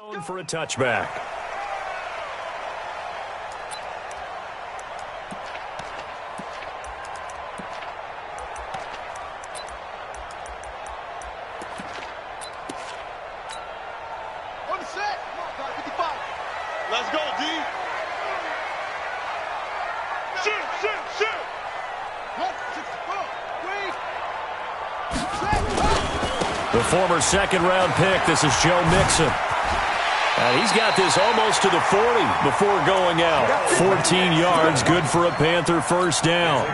For a touchback. On the set. Come on, guys, 55. Let's go, D. Shoot. 1, 6, 4, 3. The former second-round pick. This is Joe Mixon. And he's got this almost to the 40 before going out. 14 yards, good for a Panther first down.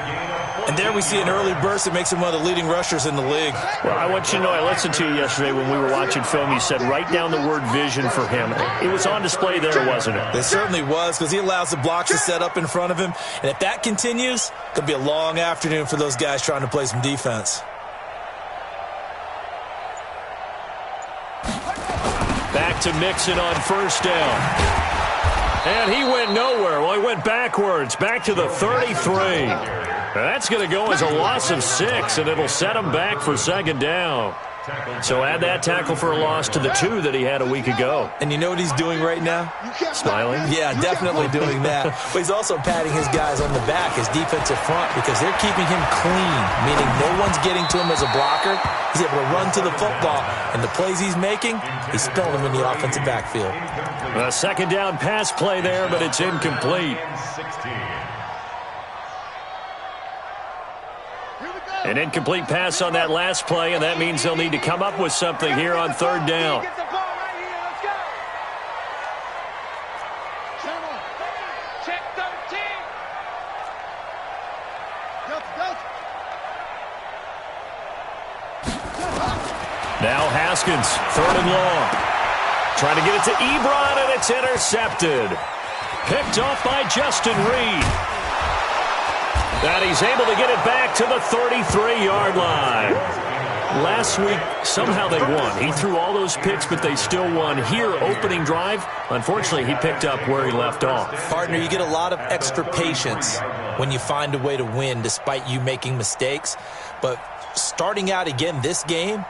And there we see an early burst that makes him one of the leading rushers in the league. Well, I want you to know, I listened to you yesterday when we were watching film. You said write down the word vision for him. It was on display there, wasn't it? It certainly was, because he allows the blocks to set up in front of him. And if that continues, it could be a long afternoon for those guys trying to play some defense. Back to Mixon on first down. And he went nowhere. Well, he went backwards, back to the 33. That's going to go as a loss of 6, and it'll set him back for second down. So add that tackle for a loss to the 2 that he had a week ago. And you know what he's doing right now? Smiling? Yeah, definitely doing that. But he's also patting his guys on the back, his defensive front, because they're keeping him clean, meaning no one's getting to him as a blocker. He's able to run to the football, and the plays he's making, he's throwing them in the offensive backfield. A second down pass play there, but it's incomplete. An incomplete pass on that last play, and that means they'll need to come up with something here on third down. Check 13. Now Haskins, third and long. Trying to get it to Ebron, and it's intercepted. Picked off by Justin Reed. And he's able to get it back to the 33-yard line. Last week, somehow they won. He threw all those picks, but they still won. Here, opening drive, unfortunately, he picked up where he left off. Partner, you get a lot of extra patience when you find a way to win despite you making mistakes. But starting out again this game,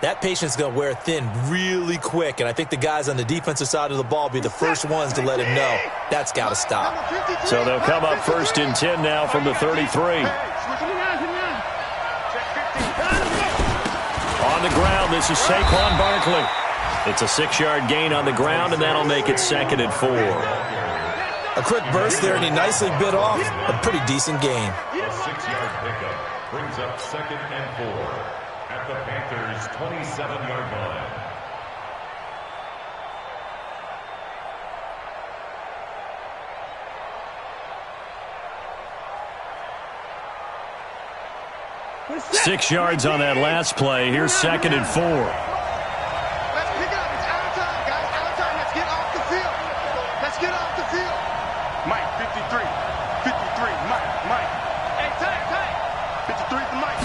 that patience is going to wear thin really quick, and I think the guys on the defensive side of the ball will be the first ones to let him know that's got to stop. So they'll come up first and 10 now from the 33. On the ground, this is Saquon Barkley. It's a 6-yard gain on the ground, and that'll make it second and 4. A quick burst there, and he nicely bit off a pretty decent gain. A 6-yard pickup brings up second and 4. At the Panthers' 27-yard line. Six yards on that last play. Here's second and 4. Let's pick it up. It's out of time, guys. Out of time. Let's get off the field. Let's get off the field. Mike, 53. 53. Mike. Hey, tight. 53 for Mike.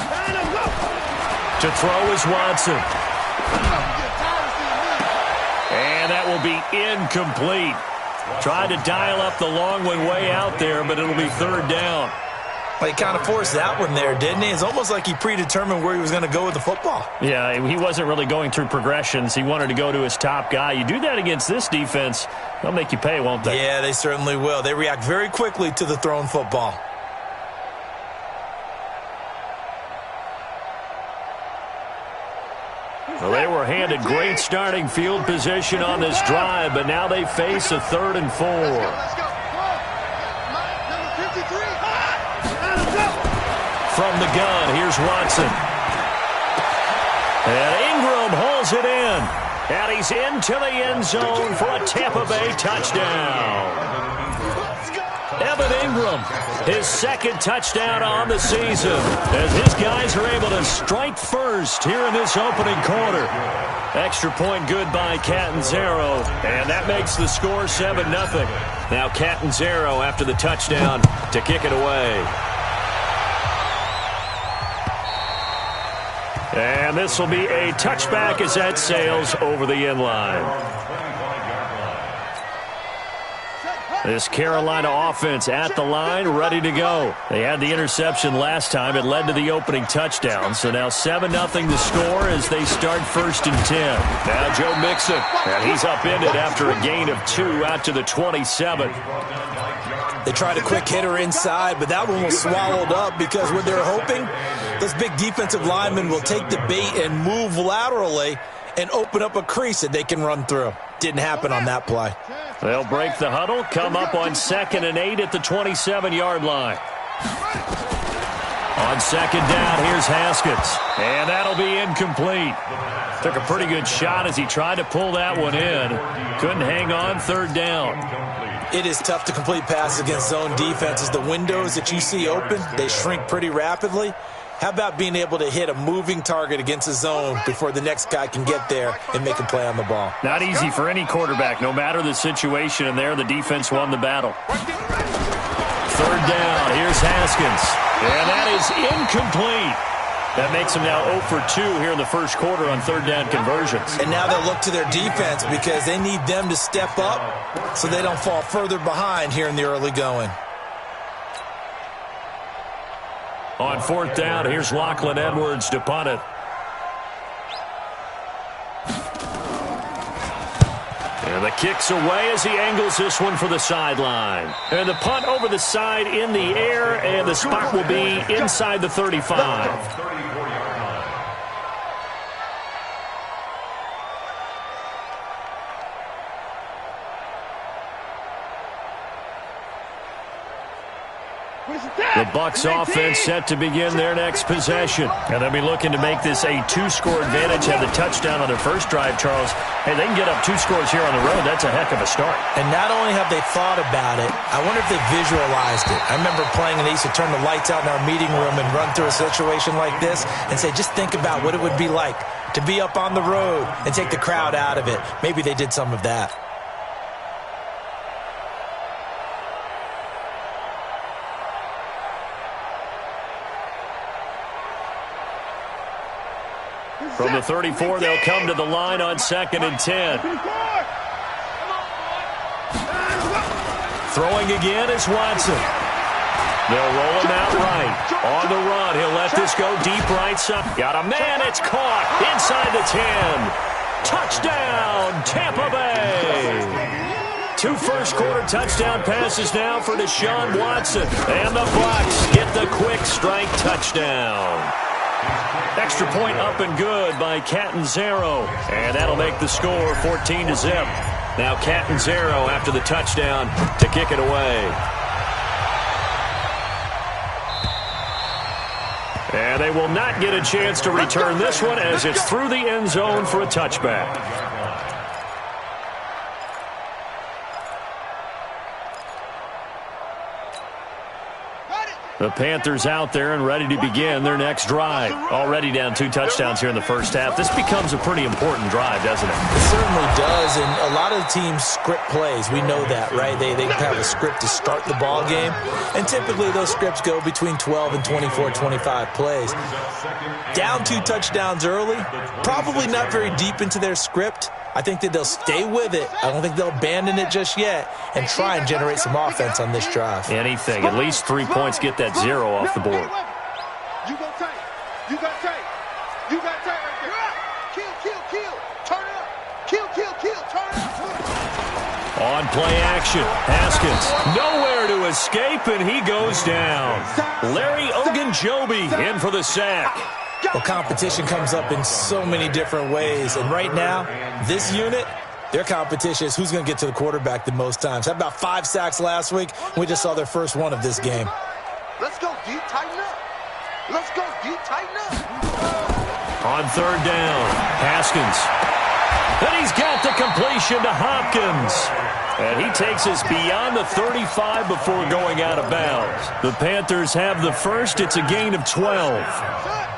To throw is Watson. And that will be incomplete. Tried to dial up the long one way out there, but it'll be third down. Well, he kind of forced that one there, didn't he? It's almost like he predetermined where he was going to go with the football. Yeah, he wasn't really going through progressions. He wanted to go to his top guy. You do that against this defense, they'll make you pay, won't they? Yeah, they certainly will. They react very quickly to the thrown football. Well, they were handed great starting field position on this drive, but now they face a third and 4. Let's go. Mike, number 53. From the gun, here's Watson. And Ingram holds it in. And he's into the end zone for a Tampa Bay touchdown. Evan Ingram, his second touchdown on the season, as his guys are able to strike first here in this opening quarter. Extra point good by Catanzaro, and that makes the score 7-0. Now Catanzaro after the touchdown to kick it away. And this will be a touchback as that sails over the end line. This Carolina offense at the line, ready to go. They had the interception last time. It led to the opening touchdown. So now 7-0 the score as they start 1st and 10. Now Joe Mixon, and he's upended after a gain of 2 out to the 27. They tried a quick hitter inside, but that one was swallowed up because what they're hoping, those big defensive linemen will take the bait and move laterally and open up a crease that they can run through. Didn't happen on that play. They'll break the huddle, come up on 2nd and 8 at the 27-yard line. On 2nd down, here's Haskins. And that'll be incomplete. Took a pretty good shot as he tried to pull that one in. Couldn't hang on 3rd down. It is tough to complete passes against zone defenses. The windows that you see open, they shrink pretty rapidly. How about being able to hit a moving target against a zone before the next guy can get there and make a play on the ball? Not easy for any quarterback, no matter the situation, and there the defense won the battle. 3rd down, here's Haskins. And that is incomplete. That makes them now 0 for 2 here in the first quarter on 3rd down conversions. And now they'll look to their defense because they need them to step up so they don't fall further behind here in the early going. On 4th down, here's Lachlan Edwards to punt it. And the kick's away as he angles this one for the sideline. And the punt over the side in the air, and the spot will be inside the 35. The Bucks offense set to begin their next possession. And they'll be looking to make this a 2-score advantage. Had the touchdown on their first drive, Charles. Hey, they can get up 2 scores here on the road. That's a heck of a start. And not only have they thought about it, I wonder if they visualized it. I remember playing and they used to turn the lights out in our meeting room and run through a situation like this and say, just think about what it would be like to be up on the road and take the crowd out of it. Maybe they did some of that. From the 34, they'll come to the line on 2nd and 10. Throwing again is Watson. They'll roll him out right. On the run, he'll let this go deep right side. Got a man, it's caught inside the 10. Touchdown, Tampa Bay. 2 first-quarter touchdown passes now for Deshaun Watson. And the Bucks get the quick strike touchdown. Extra point up and good by Catanzaro. And that'll make the score 14-0. Now Catanzaro after the touchdown to kick it away. And they will not get a chance to return this one as it's through the end zone for a touchback. The Panthers out there and ready to begin their next drive. Already down 2 touchdowns here in the first half. This becomes a pretty important drive, doesn't it? It certainly does, and a lot of the teams script plays. We know that, right? They have a script to start the ball game, and typically those scripts go between 12 and 24, 25 plays. Down 2 touchdowns early, probably not very deep into their script. I think that they'll stay with it. I don't think they'll abandon it just yet and try and generate some offense on this drive. Anything. At least 3 points, get that 0 off the board. You go tight. You got tight. You got tight right there. Kill, kill, kill. Turn it up. Kill, kill, kill. Turn it up. On play action, Haskins nowhere to escape, and he goes down. Larry Ogunjobi in for the sack. Well, competition comes up in so many different ways, and right now, this unit, their competition is who's going to get to the quarterback the most times. How about 5 sacks last week? We just saw their first one of this game. Let's go deep, tighten up. Let's go deep, tighten up. On 3rd down, Haskins. And he's got the completion to Hopkins. And he takes us beyond the 35 before going out of bounds. The Panthers have the first. It's a gain of 12.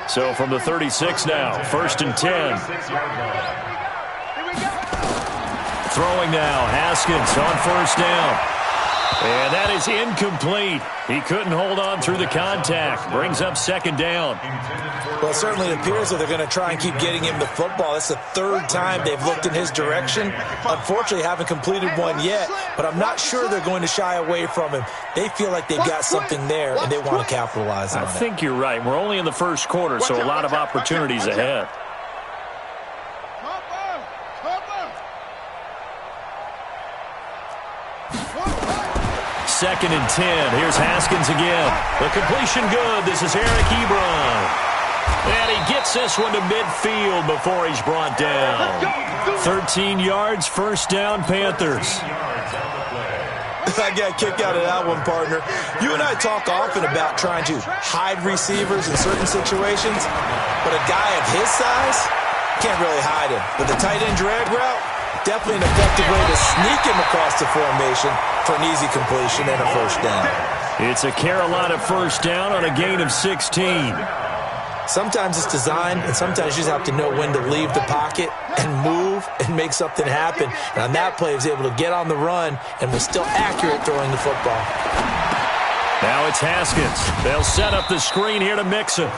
So from the 36 now, 1st and 10. Throwing now, Haskins on 1st down. And that is incomplete. He couldn't hold on through the contact. Brings up second down. Well, it certainly appears that they're going to try and keep getting him the football. That's the third time they've looked in his direction. Unfortunately, haven't completed one yet, but I'm not sure they're going to shy away from him. They feel like they've got something there, and they want to capitalize on it. I think you're right. We're only in the first quarter, so a lot of opportunities ahead. Second and 10. Here's Haskins again. The completion good. This is Eric Ebron. And he gets this one to midfield before he's brought down. 13 yards, first down, Panthers. I got kicked out of that one, partner. You and I talk often about trying to hide receivers in certain situations, but a guy of his size can't really hide him. But the tight end drag route, definitely an effective way to sneak him across the formation for an easy completion and a first down. It's a Carolina first down on a gain of 16. Sometimes it's designed, and sometimes you just have to know when to leave the pocket and move and make something happen. And on that play, he was able to get on the run and was still accurate throwing the football. Now it's Haskins. They'll set up the screen here to Mixon.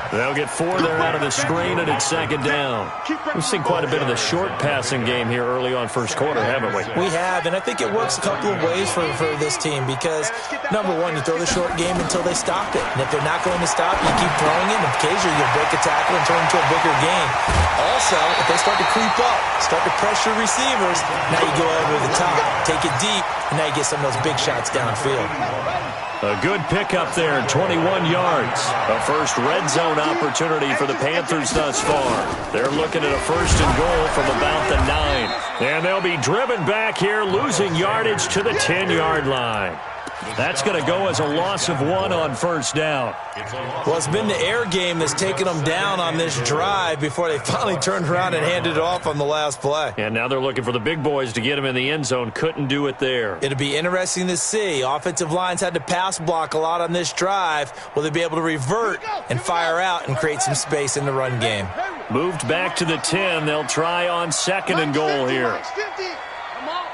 They'll get 4 there out of the screen, and it's second down. We've seen quite a bit of the short passing game here early on first quarter, haven't we? We have, and I think it works a couple of ways for this team because, number one, you throw the short game until they stop it. And if they're not going to stop, you keep throwing it, and occasionally you'll break a tackle and turn it into a bigger game. Also, if they start to creep up, start to pressure receivers, now you go over the top, take it deep, and now you get some of those big shots downfield. A good pickup there, 21 yards. A first red zone opportunity for the Panthers thus far. They're looking at a first and goal from about the 9. And they'll be driven back here, losing yardage to the 10-yard line. That's going to go as a loss of 1 on first down. Well, it's been the air game that's taken them down on this drive before they finally turned around and handed it off on the last play. And now they're looking for the big boys to get him in the end zone. Couldn't do it there. It'll be interesting to see. Offensive lines had to pass block a lot on this drive. Will they be able to revert and fire out and create some space in the run game? Moved back to the 10. They'll try on second and goal here. Come on.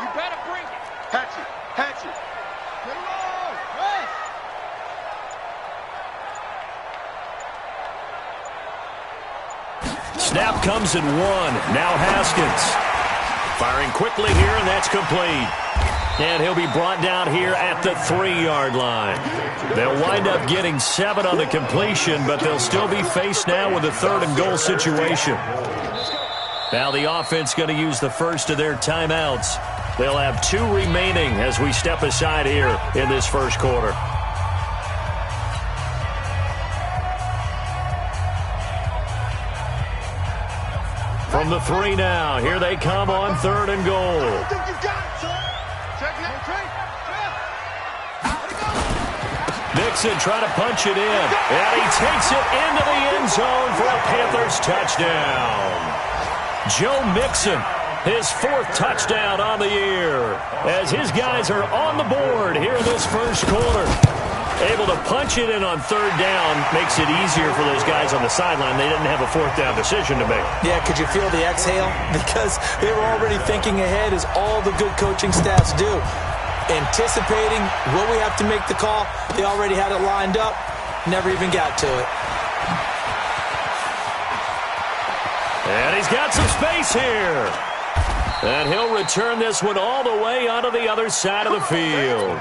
You better bring it. Hatch it. Hatch it. Snap comes at 1. Now Haskins. Firing quickly here, and that's complete. And he'll be brought down here at the 3-yard line. They'll wind up getting 7 on the completion, but they'll still be faced now with a third and goal situation. Now the offense going to use the first of their timeouts. They'll have 2 remaining as we step aside here in this first quarter. From the 3 now, here they come on third and goal. Mixon trying to punch it in, and he takes it into the end zone for a Panthers touchdown. Joe Mixon, his 4th touchdown on the year, as his guys are on the board here in this first quarter. Able to punch it in on third down makes it easier for those guys on the sideline. They didn't have a 4th down decision to make. Yeah, could you feel the exhale? Because they were already thinking ahead, as all the good coaching staffs do. Anticipating, will we have to make the call? They already had it lined up, never even got to it. And he's got some space here. And he'll return this one all the way onto the other side of the field.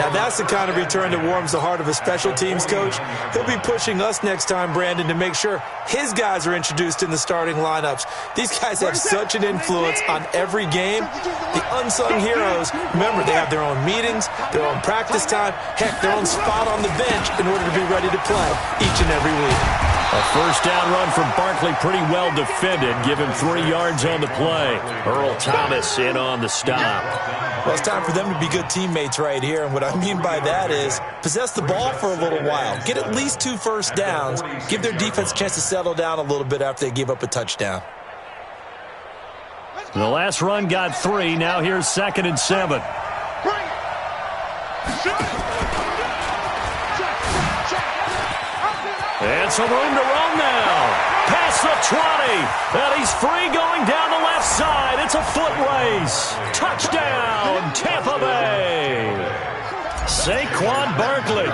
Now that's the kind of return that warms the heart of a special teams coach. He'll be pushing us next time, Brandon, to make sure his guys are introduced in the starting lineups. These guys have such an influence on every game. The unsung heroes, remember, they have their own meetings, their own practice time, heck, their own spot on the bench in order to be ready to play each and every week. A first down run for Barkley, pretty well defended. Give him 3 yards on the play. Earl Thomas in on the stop. Well, it's time for them to be good teammates right here. And what I mean by that is possess the ball for a little while. Get at least 2 first downs. Give their defense a chance to settle down a little bit after they give up a touchdown. The last run got 3. Now here's 2nd and 7. And some room to roam now. Past the 20. And he's free going down the left side. It's a foot race. Touchdown, Tampa Bay. Saquon Barkley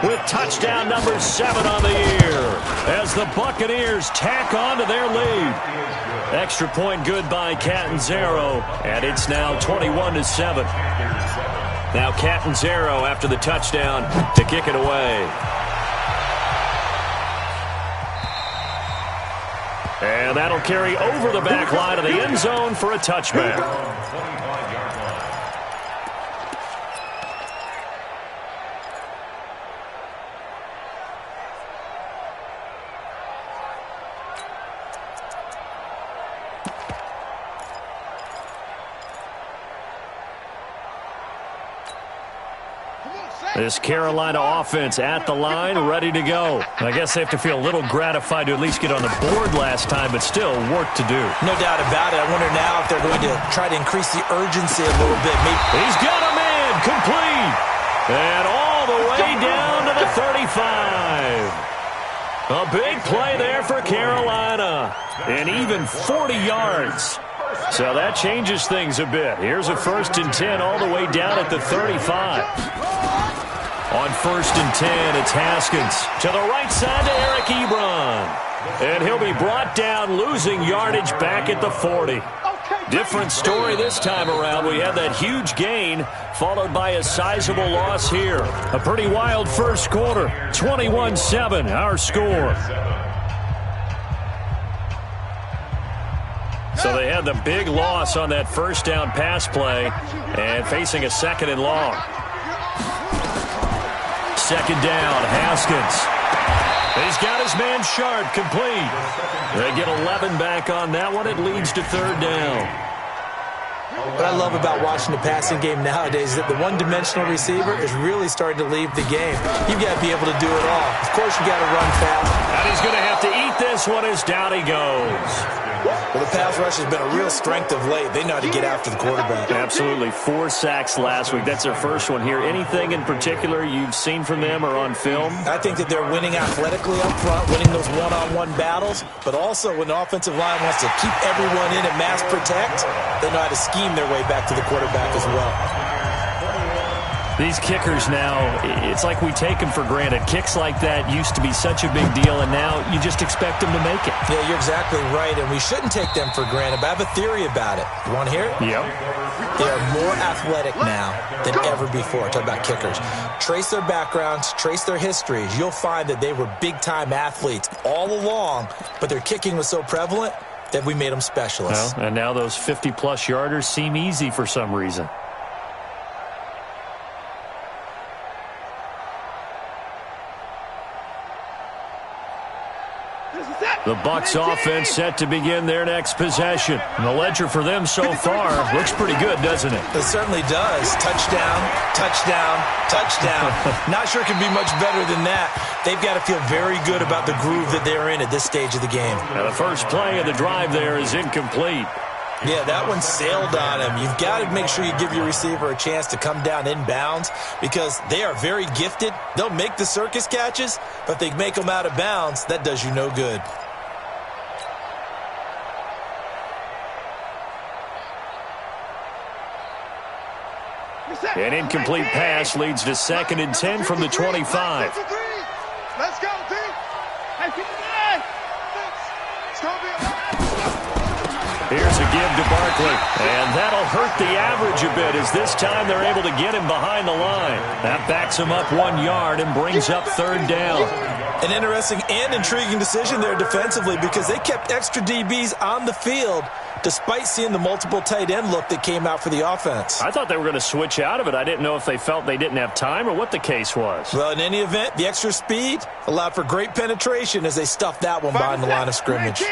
with touchdown number 7 on the year as the Buccaneers tack on to their lead. Extra point good by Catanzaro, and it's now 21-7. Now Catanzaro after the touchdown to kick it away. And that'll carry over the back line of the end zone for a touchback. This Carolina offense at the line, ready to go. I guess they have to feel a little gratified to at least get on the board last time, but still work to do. No doubt about it. I wonder now if they're going to try to increase the urgency a little bit. He's got a man complete. And all the way down to the 35. A big play there for Carolina. And even 40 yards. So that changes things a bit. Here's a 1st and 10 all the way down at the 35. On 1st and 10, it's Haskins. To the right side to Eric Ebron. And he'll be brought down, losing yardage back at the 40. Different story this time around. We had that huge gain, followed by a sizable loss here. A pretty wild first quarter. 21-7, our score. So they had the big loss on that first down pass play and facing a 2nd and long. 2nd down, Haskins. He's got his man Sharp complete. They get 11 back on that one. It leads to 3rd down. What I love about watching the passing game nowadays is that the one-dimensional receiver is really starting to leave the game. You've got to be able to do it all. Of course, you've got to run fast. And he's going to have to eat this one as down he goes. Well, the pass rush has been a real strength of late. They know how to get after the quarterback. Absolutely. 4 sacks last week. That's their first one here. Anything in particular you've seen from them or on film? I think that they're winning athletically up front, winning those one-on-one battles, but also when the offensive line wants to keep everyone in and mass protect, they know how to scheme their way back to the quarterback as well. These kickers now, it's like we take them for granted. Kicks like that used to be such a big deal, and now you just expect them to make it. Yeah, you're exactly right, and we shouldn't take them for granted, but I have a theory about it. You want to hear it? Yep. They are more athletic now than ever before. Talk about kickers. Trace their backgrounds, trace their histories. You'll find that they were big-time athletes all along, but their kicking was so prevalent that we made them specialists. Well, and now those 50-plus yarders seem easy for some reason. The Bucks offense set to begin their next possession. And the ledger for them so far looks pretty good, doesn't it? It certainly does. Touchdown, touchdown, touchdown. Not sure it can be much better than that. They've got to feel very good about the groove that they're in at this stage of the game. Now the first play of the drive there is incomplete. Yeah, that one sailed on him. You've got to make sure you give your receiver a chance to come down inbounds because they are very gifted. They'll make the circus catches, but if they make them out of bounds, that does you no good. An incomplete pass leads to 2nd and 10 from the 25. Let's go, D. Hey, keep it in. It's going to be Here's a give to Barkley, and that'll hurt the average a bit as this time they're able to get him behind the line. That backs him up 1 yard and brings up 3rd down. An interesting and intriguing decision there defensively because they kept extra DBs on the field despite seeing the multiple tight end look that came out for the offense. I thought they were going to switch out of it. I didn't know if they felt they didn't have time or what the case was. Well, in any event, the extra speed allowed for great penetration as they stuffed that one behind the line of scrimmage.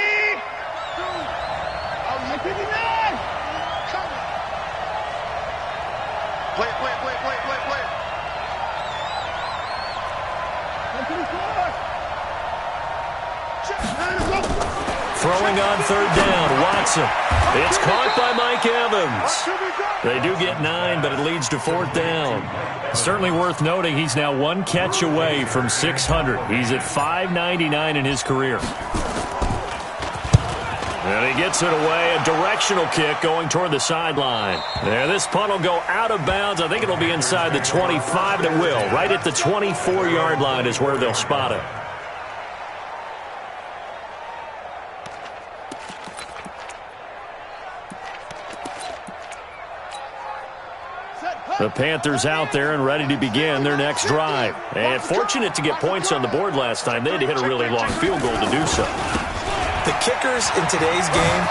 Throwing on 3rd down, Watson. It's caught by Mike Evans. They do get 9, but it leads to 4th down. Certainly worth noting he's now one catch away from 600. He's at 599 in his career. And he gets it away, a directional kick going toward the sideline. And this punt will go out of bounds. I think it'll be inside the 25, and it will. Right at the 24-yard line is where they'll spot it. The Panthers out there and ready to begin their next drive. And fortunate to get points on the board last time. They had to hit a really long field goal to do so. The kickers in today's game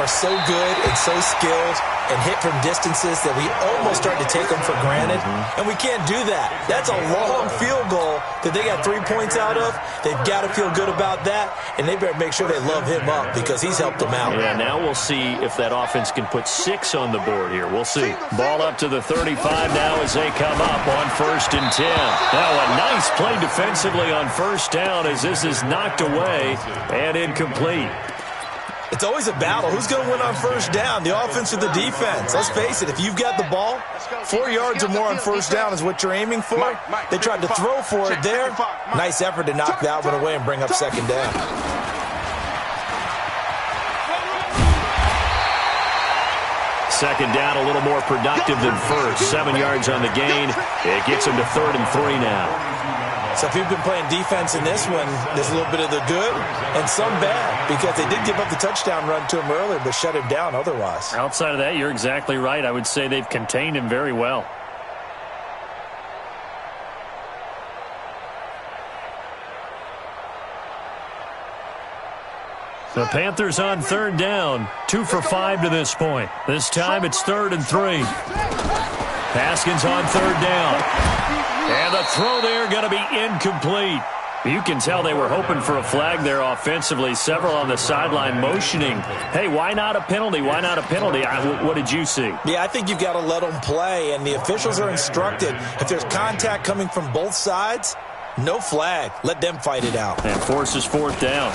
are so good and so skilled and hit from distances that we almost start to take them for granted. And we can't do that. That's a long field goal that they got 3 points out of. They've got to feel good about that, and they better make sure they love him up because he's helped them out. Yeah, now we'll see if that offense can put 6 on the board here. We'll see. Ball up to the 35 now as they come up on 1st and 10. Now a nice play defensively on 1st down as this is knocked away and incomplete. It's always a battle. Who's going to win on 1st down, the offense or the defense? Let's face it, if you've got the ball, 4 yards or more on 1st down is what you're aiming for. They tried to throw for it there. Nice effort to knock that one away and bring up 2nd down. Second down, a little more productive than 1st. 7 yards on the gain. It gets him to 3rd and 3 now. So if you've been playing defense in this one, there's a little bit of the good and some bad because they did give up the touchdown run to him earlier but shut him down otherwise. Outside of that, you're exactly right. I would say they've contained him very well. The Panthers on 3rd down, 2 for 5 to this point. This time it's 3rd and 3. Haskins on 3rd down. And the throw there going to be incomplete. You can tell they were hoping for a flag there offensively. Several on the sideline motioning, hey, why not a penalty? Why not a penalty? What did you see? Yeah, I think you've got to let them play, and the officials are instructed. If there's contact coming from both sides, no flag. Let them fight it out. And forces 4th down.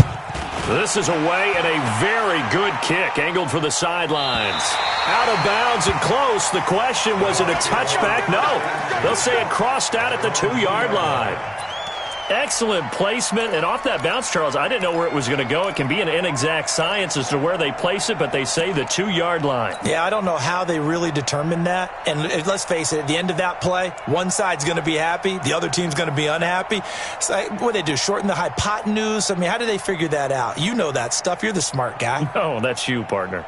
This is away and a very good kick, angled for the sidelines. Out of bounds and close. The question, was it a touchback? No. They'll say it crossed out at the 2-yard line. Excellent placement, and off that bounce, Charles, I didn't know where it was going to go. It can be an inexact science as to where they place it, but they say the 2-yard line. Yeah, I don't know how they really determined that. And let's face it, at the end of that play, one side's going to be happy, the other team's going to be unhappy. So, what do they do, shorten the hypotenuse? I mean, how do they figure that out? You know that stuff. You're the smart guy. Oh, that's you, partner.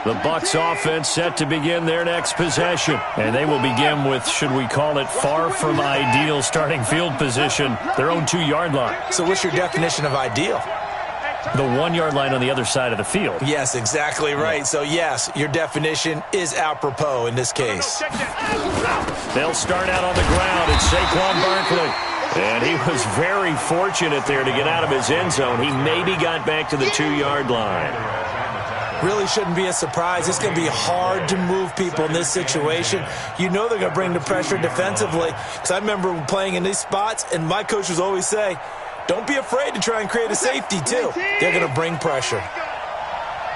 The Bucks offense set to begin their next possession. And they will begin with, should we call it, far from ideal starting field position, their own 2-yard line. So what's your definition of ideal? The 1-yard line on the other side of the field. Yes, exactly right. So, yes, your definition is apropos in this case. They'll start out on the ground. It's Saquon Barkley. And he was very fortunate there to get out of his end zone. He maybe got back to the 2-yard line. Really shouldn't be a surprise. It's going to be hard to move people in this situation. You know they're going to bring the pressure defensively. Because I remember playing in these spots, and my coaches always say, don't be afraid to try and create a safety, too. They're going to bring pressure.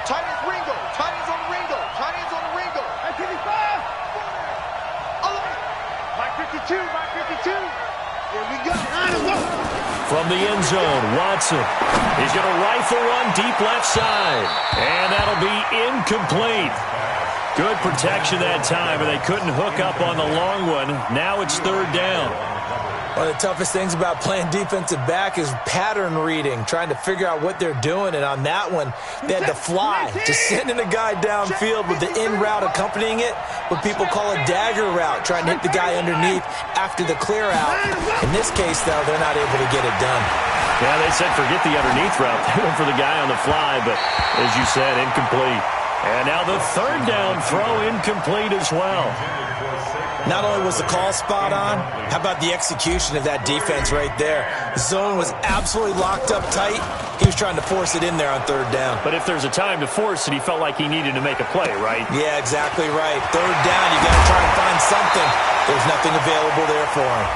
Tight ends Ringo. Tight ends on the Ringo. Tight ends on the Ringo. At 55. Mike 52. Mike 52. Here we go. From the end zone, Watson. He's going to rifle run deep left side. And that'll be incomplete. Good protection that time, but they couldn't hook up on the long one. Now it's 3rd down. One of the toughest things about playing defensive back is pattern reading, trying to figure out what they're doing. And on that one, they had to fly, just sending a guy downfield with the in route accompanying it, what people call a dagger route, trying to hit the guy underneath after the clear out. In this case, though, they're not able to get it done. Yeah, they said forget the underneath route. They went for the guy on the fly, but as you said, incomplete. And now the 3rd down throw incomplete as well. Not only was the call spot on, how about the execution of that defense right there? The zone was absolutely locked up tight. He was trying to force it in there on 3rd down. But if there's a time to force it, he felt like he needed to make a play, right? Yeah, exactly right. 3rd down, you got to try and find something. There's nothing available there for him.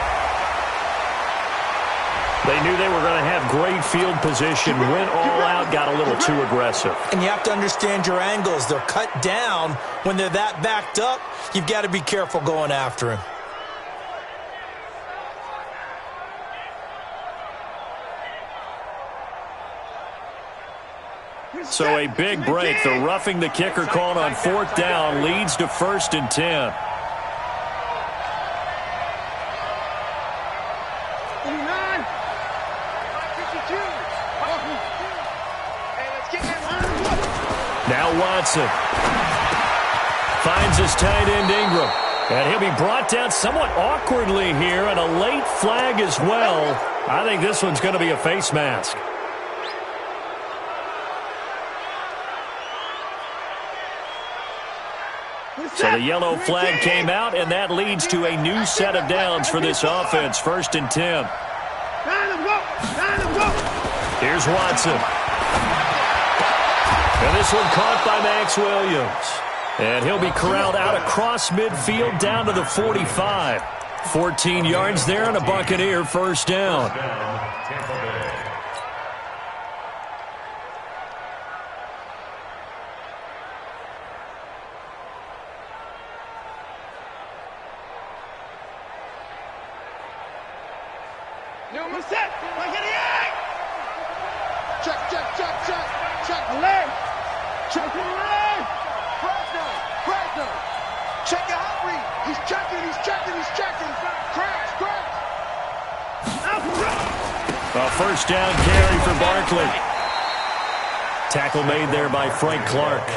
They knew they were going to have great field position, went all out, got a little too aggressive. And you have to understand your angles. They're cut down. When they're that backed up, you've got to be careful going after him. So a big break. The roughing the kicker called on 4th down leads to 1st and 10. Now Watson finds his tight end Ingram. And he'll be brought down somewhat awkwardly here, and a late flag as well. I think this one's going to be a face mask. So the yellow flag came out, and that leads to a new set of downs for this offense. 1st and 10. Here's Watson. And this one caught by Max Williams. And he'll be corralled out across midfield down to the 45. 14 yards there and a Buccaneer first down. First down carry for Barkley. Tackle made there by Frank Clark.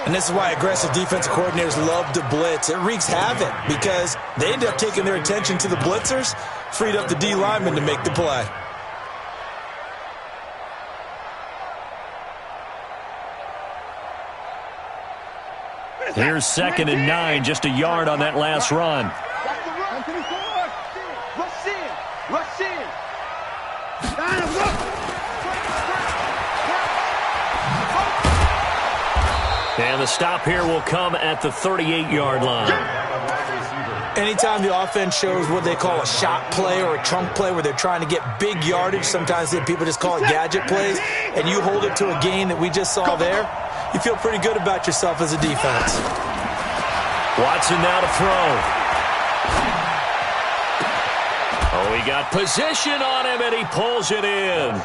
And this is why aggressive defensive coordinators love to blitz. It wreaks havoc because they end up taking their attention to the blitzers, freed up the D lineman to make the play. Here's 2nd and 9, just a yard on that last run. And the stop here will come at the 38-yard line. Anytime the offense shows what they call a shot play or a trunk play where they're trying to get big yardage, sometimes people just call it gadget plays, and you hold it to a gain that we just saw there, you feel pretty good about yourself as a defense. Watson now to throw. Oh, he got position on him, and he pulls it in.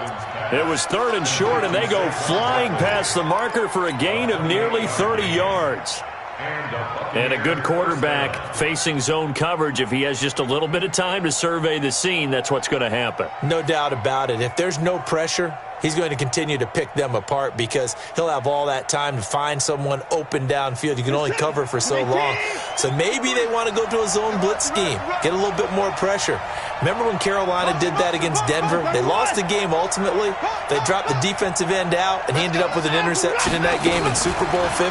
It was 3rd and short, and they go flying past the marker for a gain of nearly 30 yards. And a good quarterback facing zone coverage. If he has just a little bit of time to survey the scene, that's what's going to happen. No doubt about it. If there's no pressure, he's going to continue to pick them apart because he'll have all that time to find someone open downfield. You can only cover for so long. So maybe they want to go to a zone blitz scheme, get a little bit more pressure. Remember when Carolina did that against Denver? They lost the game ultimately. They dropped the defensive end out, and he ended up with an interception in that game in Super Bowl 50.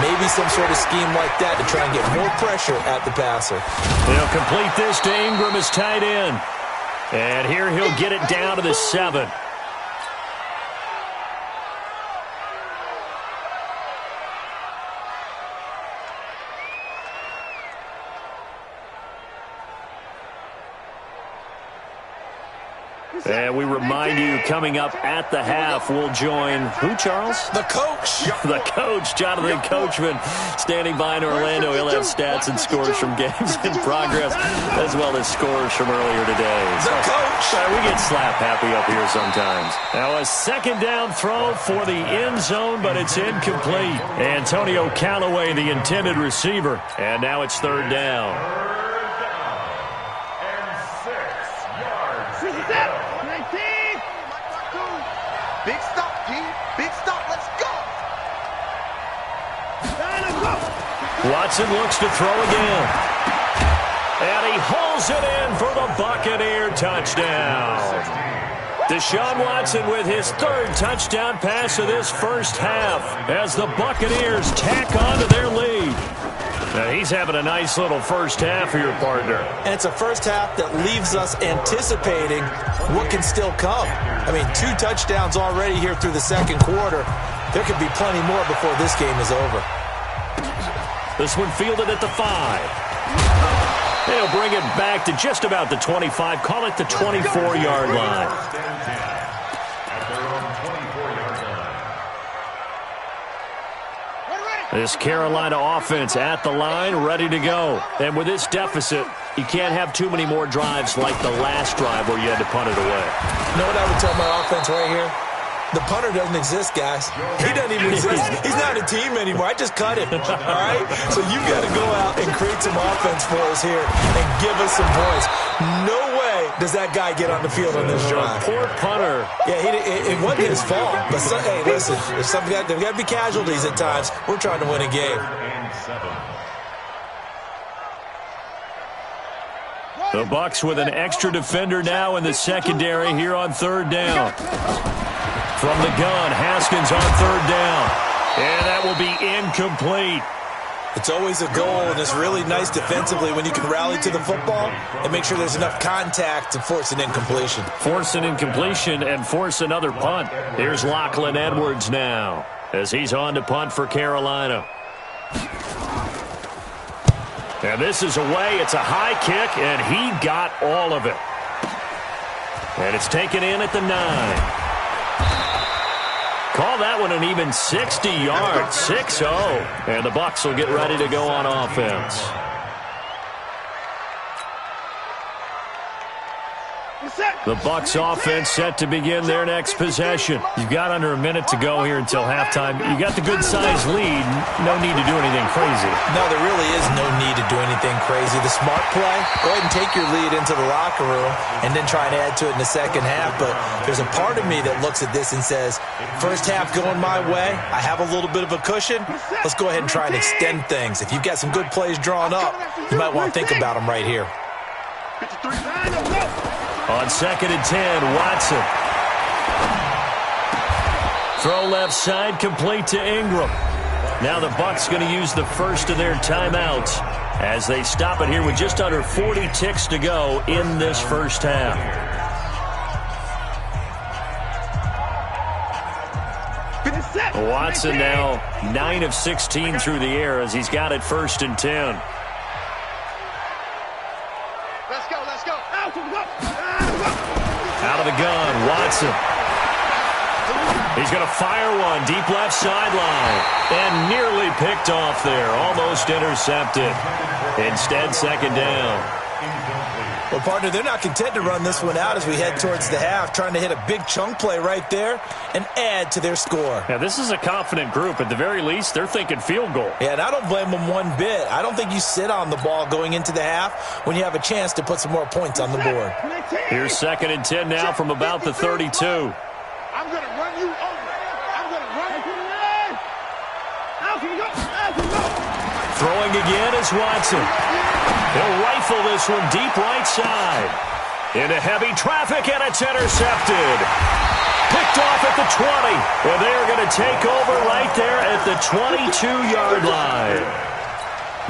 Maybe some sort of scheme like that to try and get more pressure at the passer. They'll complete this to Ingram as tight end. And here he'll get it down to the 7. And we remind you, coming up at the half, we'll join who, Charles? The coach. The coach, Jonathan Coachman, standing by in Orlando. He'll have stats and scores from games in progress, as well as scores from earlier today. The coach. We get slap happy up here sometimes. Now a 2nd down throw for the end zone, but it's incomplete. Antonio Callaway, the intended receiver. And now it's 3rd down. Big stop, G. Big stop. Let's go. Watson looks to throw again. And he hauls it in for the Buccaneer touchdown. Deshaun Watson with his 3rd touchdown pass of this first half as the Buccaneers tack on to their lead. Now he's having a nice little first half here, partner. And it's a first half that leaves us anticipating what can still come. I mean, 2 touchdowns already here through the 2nd quarter. There could be plenty more before this game is over. This one fielded at the 5. And he'll bring it back to just about the 25. Call it the 24-yard line. This Carolina offense at the line, ready to go. And with this deficit, you can't have too many more drives like the last drive where you had to punt it away. You know what I would tell my offense right here? The punter doesn't exist, guys. He doesn't even exist. He's not a team anymore. I just cut him, all right? So you've got to go out and create some offense for us here and give us some points. No way does that guy get on the field on this drive. Poor punter. Yeah, it wasn't his fault. But, hey, listen, there's got to be casualties at times. We're trying to win a game. The Bucks with an extra defender now in the secondary here on third down. From the gun, Haskins on third down. And that will be incomplete. It's always a goal, and it's really nice defensively when you can rally to the football and make sure there's enough contact to force an incompletion. Force an incompletion and force another punt. Here's Lachlan Edwards now as he's on to punt for Carolina. And this is away. It's a high kick, and he got all of it. And it's taken in at the 9. Call that one an even 60 yards, 6-0. And the Bucks will get ready to go on offense. The Bucks offense set to begin their next possession. You've got under a minute to go here until halftime. You got the good-sized lead. No need to do anything crazy. No, there really is no need to do anything crazy. The smart play, go ahead and take your lead into the locker room and then try and add to it in the second half. But there's a part of me that looks at this and says, first half going my way, I have a little bit of a cushion. Let's go ahead and try and extend things. If you've got some good plays drawn up, you might want to think about them right here. On 2nd and 10, Watson. Throw left side, complete to Ingram. Now the Bucks going to use the first of their timeouts as they stop it here with just under 40 ticks to go in this first half. Watson now 9 of 16 through the air as he's got it 1st and 10. Out of the gun, Watson. He's going to fire one deep left sideline. And nearly picked off there. Almost intercepted. Instead, 2nd down. Well, partner, they're not content to run this one out as we head towards the half, trying to hit a big chunk play right there and add to their score. Yeah, this is a confident group. At the very least, they're thinking field goal. Yeah, and I don't blame them one bit. I don't think you sit on the ball going into the half when you have a chance to put some more points on the board. Here's 2nd and 10 now from about the 32. I'm going to run you over. I'm going to run you. Throwing again is Watson. He'll rifle this one deep right side. Into heavy traffic, and it's intercepted. Picked off at the 20. And they're going to take over right there at the 22-yard line.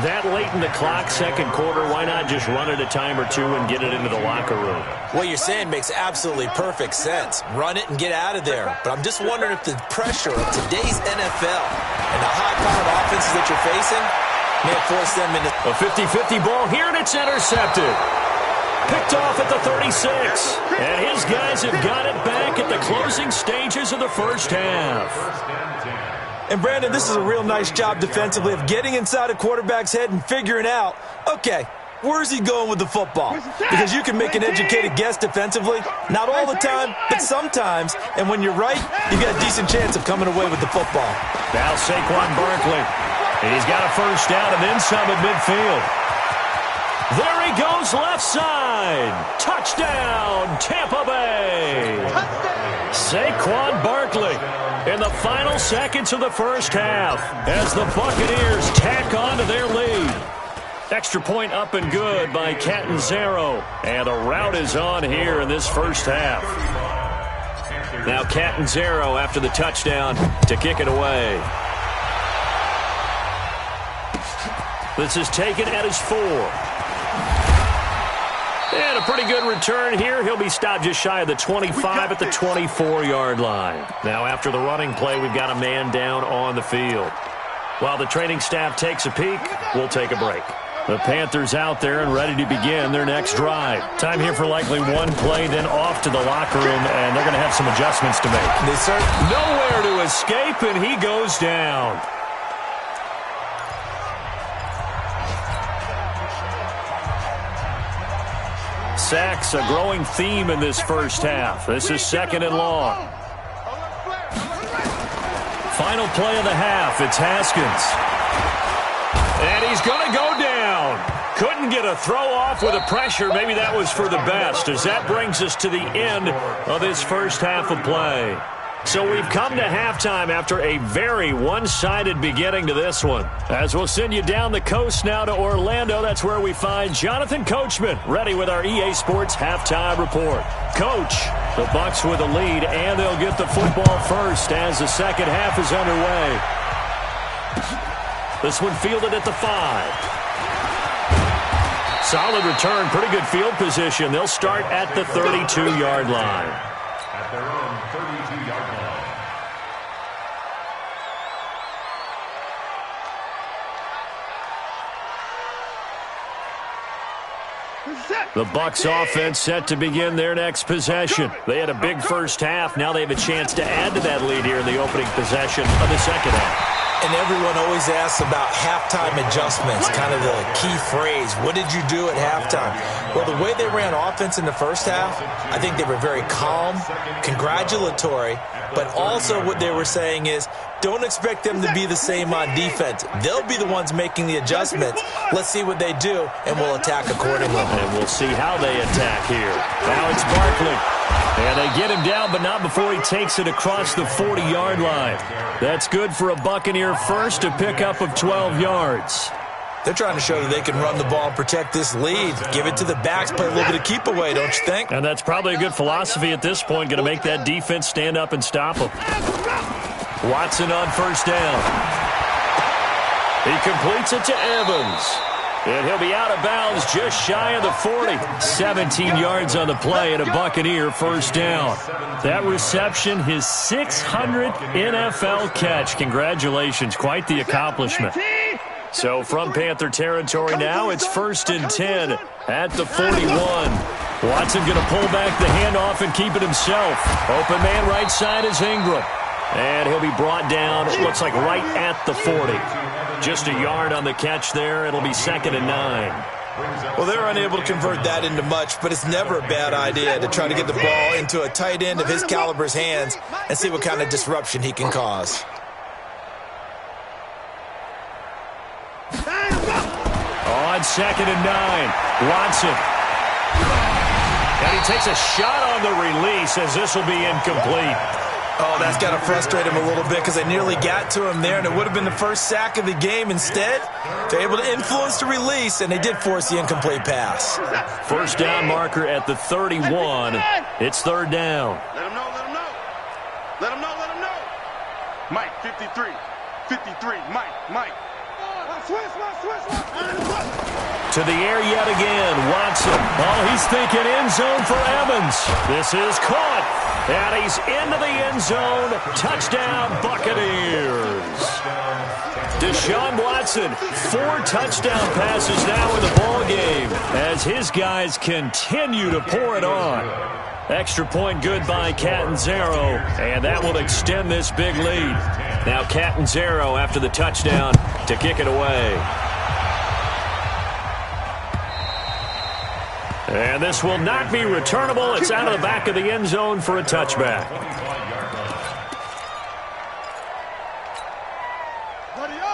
That late in the clock, 2nd quarter, why not just run it a time or two and get it into the locker room? What you're saying makes absolutely perfect sense. Run it and get out of there. But I'm just wondering if the pressure of today's NFL and the high-powered offenses that you're facing may force them into a 50-50 ball here, and it's intercepted. Picked off at the 36. And his guys have got it back at the closing stages of the first half. And, Brandon, this is a real nice job defensively of getting inside a quarterback's head and figuring out, okay, where's he going with the football? Because you can make an educated guess defensively. Not all the time, but sometimes. And when you're right, you got a decent chance of coming away with the football. Now Saquon Barkley. He's got a first down and then some at midfield. There he goes left side. Touchdown, Tampa Bay. Saquon Barkley in the final seconds of the first half as the Buccaneers tack on to their lead. Extra point up and good by Catanzaro. And the route is on here in this first half. Now Catanzaro after the touchdown to kick it away. This is taken at his 4. And a pretty good return here. He'll be stopped just shy of the 25 at the 24-yard line. Now after the running play, we've got a man down on the field. While the training staff takes a peek, we'll take a break. The Panthers out there and ready to begin their next drive. Time here for likely one play, then off to the locker room, and they're going to have some adjustments to make. Nowhere to escape, and he goes down. Sacks, a growing theme in this first half. This is 2nd and long. Final play of the half. It's Haskins. And he's going to go down. Couldn't get a throw off with the pressure. Maybe that was for the best, as that brings us to the end of this first half of play. So we've come to halftime after a very one-sided beginning to this one. As we'll send you down the coast now to Orlando, that's where we find Jonathan Coachman, ready with our EA Sports Halftime Report. Coach, the Bucks with a lead, and they'll get the football first as the second half is underway. This one fielded at the 5. Solid return, pretty good field position. They'll start at the 32-yard line. At their own 32-yard line. The Bucks offense set to begin their next possession. They had a big first half. Now they have a chance to add to that lead here in the opening possession of the second half. And everyone always asks about halftime adjustments, kind of the key phrase. What did you do at halftime? Well, the way they ran offense in the first half, I think they were very calm, congratulatory, but also what they were saying is, don't expect them to be the same on defense. They'll be the ones making the adjustments. Let's see what they do, and we'll attack accordingly. And we'll see how they attack here. Now it's Barkley. And they get him down, but not before he takes it across the 40-yard line. That's good for a Buccaneer first, a pickup of 12 yards. They're trying to show that they can run the ball and protect this lead. Give it to the backs, play a little bit of keep away, don't you think? And that's probably a good philosophy at this point, going to make that defense stand up and stop them. Watson on first down. He completes it to Evans. And he'll be out of bounds just shy of the 40. 17 yards on the play and a Buccaneer first down. That reception, his 600th NFL catch. Congratulations. Quite the accomplishment. So from Panther territory now, it's 1st and 10 at the 41. Watson going to pull back the handoff and keep it himself. Open man right side is Ingram. And he'll be brought down, it looks like right at the 40. Just a yard on the catch there. It'll be 2nd and 9. Well, they're unable to convert that into much, but it's never a bad idea to try to get the ball into a tight end of his caliber's hands and see what kind of disruption he can cause. On 2nd and 9, Watson. And he takes a shot on the release as this will be incomplete. Oh, that's got to frustrate him a little bit because they nearly got to him there, and it would have been the first sack of the game. Instead, they're able to influence the release, and they did force the incomplete pass. First down marker at the 31. It's 3rd down. Let him know, let him know. Let him know, let him know. Mike, 53. 53, Mike. To the air yet again, Watson. Oh, he's thinking end zone for Evans. This is caught, and he's into the end zone. Touchdown, Buccaneers. Deshaun Watson, 4 touchdown passes now in the ball game as his guys continue to pour it on. Extra point good by Catanzaro, and that will extend this big lead. Now Catanzaro after the touchdown to kick it away. And this will not be returnable. It's out of the back of the end zone for a touchback.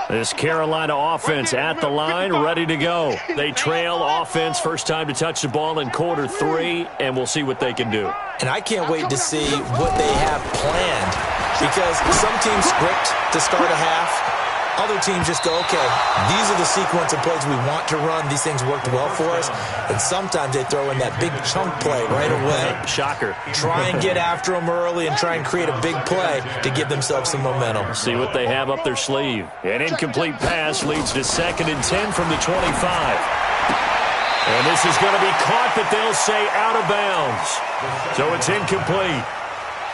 This Carolina offense at the line, ready to go. They trail offense, first time to touch the ball in quarter 3, and we'll see what they can do. And I can't wait to see what they have planned, because some teams script to start a half. Other teams just go, okay, these are the sequence of plays we want to run. These things worked well for us. And sometimes they throw in that big chunk play right away. Shocker. Try and get after them early and try and create a big play to give themselves some momentum. See what they have up their sleeve. An incomplete pass leads to 2nd and 10 from the 25. And this is going to be caught, but they'll say out of bounds. So it's incomplete.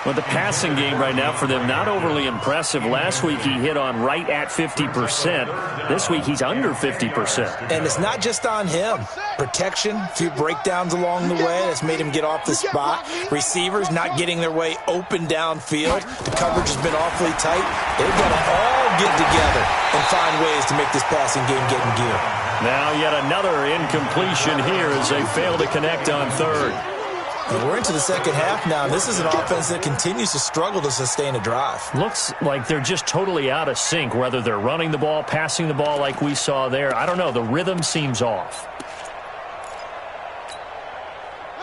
Well, the passing game right now for them, not overly impressive. Last week he hit on right at 50%. This week he's under 50%. And it's not just on him. Protection, a few breakdowns along the way that's made him get off the spot. Receivers not getting their way open downfield. The coverage has been awfully tight. They've got to all get together and find ways to make this passing game get in gear. Now yet another incompletion here as they fail to connect on third. And we're into the second half now, and this is an offense that continues to struggle to sustain a drive. Looks like they're just totally out of sync, whether they're running the ball, passing the ball like we saw there. I don't know. The rhythm seems off.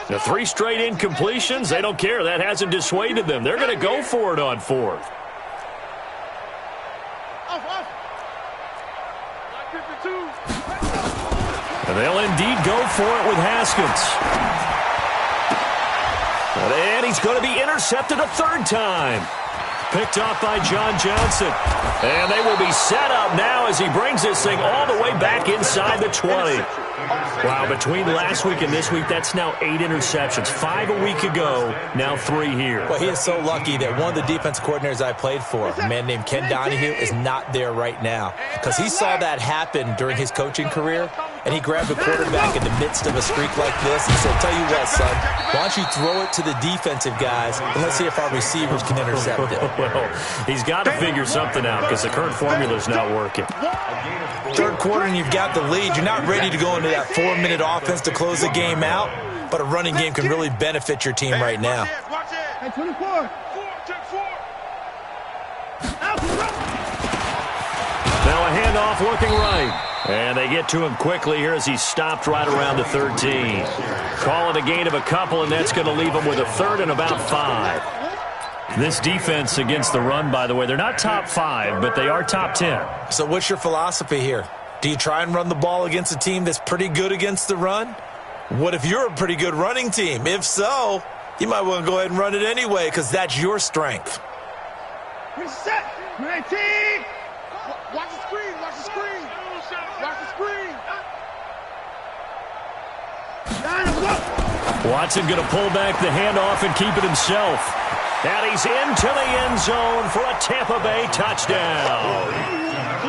The 3 straight incompletions, they don't care. That hasn't dissuaded them. They're going to go for it on fourth. And they'll indeed go for it with Haskins. And he's going to be intercepted a third time. Picked off by John Johnson. And they will be set up now as he brings this thing all the way back inside the 20. Wow, between last week and this week, that's now 8 interceptions. 5 a week ago, now 3 here. Well, he is so lucky that one of the defense coordinators I played for, a man named Ken Donahue, is not there right now. Because he saw that happen during his coaching career, and he grabbed the quarterback in the midst of a streak like this and said, tell you what, son, why don't you throw it to the defensive guys, and let's see if our receivers can intercept it. Well, he's got to figure something out because the current formula's not working. Third quarter and you've got the lead. You're not ready to go into that 4-minute offense to close the game out, but a running game can really benefit your team right now. Hey, 24. Now a handoff looking right. And they get to him quickly here as he's stopped right around the 13. Call it a gain of a couple, and that's going to leave him with a third and about 5. This defense against the run, by the way, they're not top 5, but they are top 10. So what's your philosophy here? Do you try and run the ball against a team that's pretty good against the run? What if you're a pretty good running team? If so, you might want to go ahead and run it anyway because that's your strength. Reset. 19. Watch the screen. Watch the screen. Watch the screen. Watson going to pull back the handoff and keep it himself. And he's into the end zone for a Tampa Bay touchdown.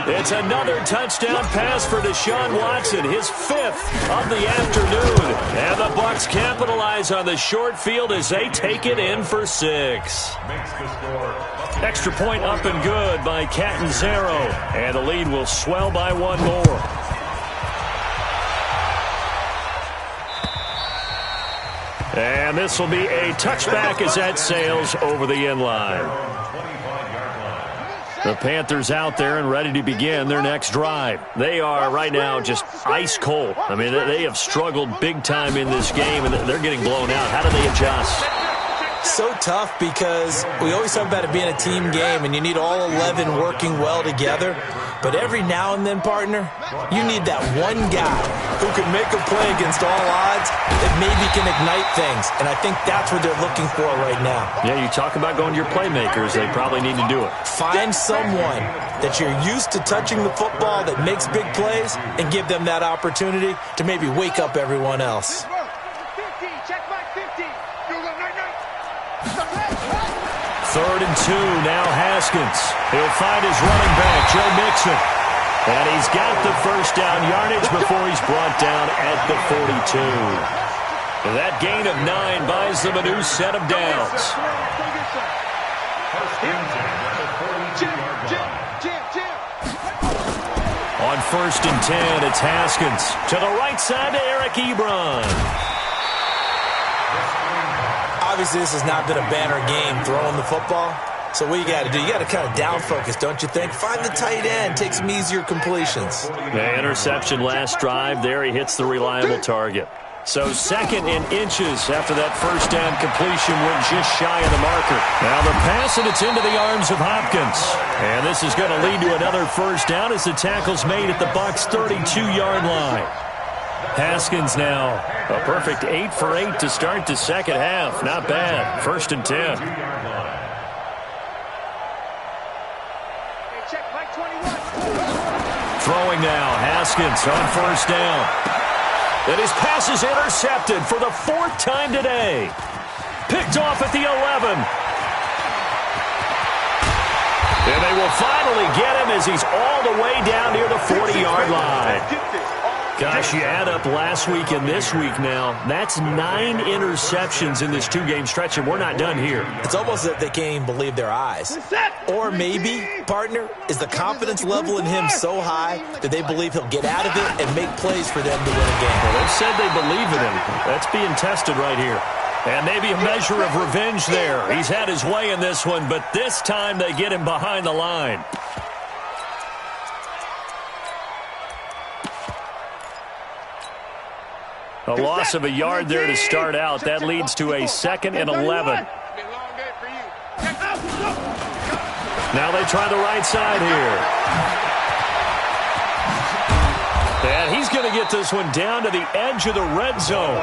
It's another touchdown pass for Deshaun Watson, his 5th of the afternoon. And the Bucks capitalize on the short field as they take it in for 6. Extra point up and good by Catanzaro. And the lead will swell by 1 more. And this will be a touchback as that sails over the end line. The Panthers out there and ready to begin their next drive. They are right now just ice cold. I mean, they have struggled big time in this game, and they're getting blown out. How do they adjust? So tough because we always talk about it being a team game, and you need all 11 working well together. But every now and then, partner, you need that one guy who can make a play against all odds that maybe can ignite things. And I think that's what they're looking for right now. Yeah, you talk about going to your playmakers. They probably need to do it. Find someone that you're used to touching the football that makes big plays and give them that opportunity to maybe wake up everyone else. 50. Check my 50. Third and 2, now Haskins. He'll find his running back, Joe Mixon. And he's got the first down yardage before he's brought down at the 42. That gain of 9 buys them a new set of downs. On 1st and 10, it's Haskins. To the right side to Eric Ebron. Obviously, this has not been a banner game throwing the football. So what you got to do, you got to kind of down focus, don't you think? Find the tight end, take some easier completions. The interception last drive. There he hits the reliable target. So 2nd and inches after that first down completion went just shy of the marker. Now the pass, and it's into the arms of Hopkins. And this is going to lead to another first down as the tackle's made at the Bucks' 32-yard line. Haskins now a perfect 8 for 8 to start the second half. Not bad. 1st and 10. Throwing now. Haskins on 1st down. And his pass is intercepted for the 4th time today. Picked off at the 11. they will finally get him as he's all the way down near the 40-yard line. Gosh, you add up last week and this week now, that's 9 interceptions in this 2-game stretch, and we're not done here. It's almost as if they can't even believe their eyes. Or maybe, partner, is the confidence level in him so high that they believe he'll get out of it and make plays for them to win a game. Well, they've said they believe in him. That's being tested right here. And maybe a measure of revenge there. He's had his way in this one, but this time they get him behind the line. A loss of a yard there to start out. That leads to a 2nd and 11. Now they try the right side here. And he's going to get this one down to the edge of the red zone.